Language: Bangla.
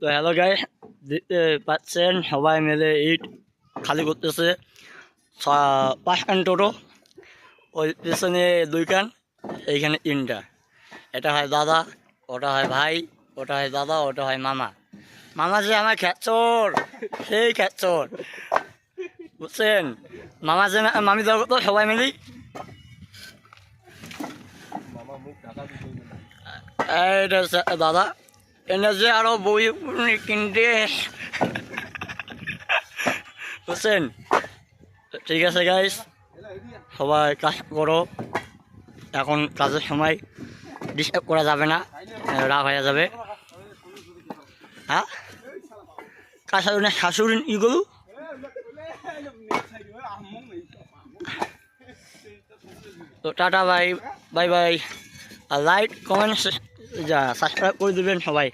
তো হ্যালো গাইস, দেখতে পাচ্ছেন সবাই মিলে ইট খালি করতেছে। 5 কান টোটো, ওই পেছনে 2 কান, এইখানে 3টা। এটা হয় দাদা, ওটা হয় ভাই, ওটা হয় দাদা, ওটা হয় মামা। মামা যে আমার খেচ্চর, সেই খেচ্চর, বুঝছেন? মামা যে মামি যাবো তো সবাই মিলি। এইটা হচ্ছে দাদা, এনে যে আরো বই কিনতে, বুঝছেন? ঠিক আছে গাইস, সবাই কাজ করো, এখন কাজের সময় ডিস্টার্ব করা যাবে না, রাগ হয়ে যাবে। হ্যাঁ, কাশার শাশুড়ি ইগুলো। তো টাটা, বাই বাই বাই। আর লাইক কমেন্ট যা সাবস্ক্রাইব করে দেবেন সবাই।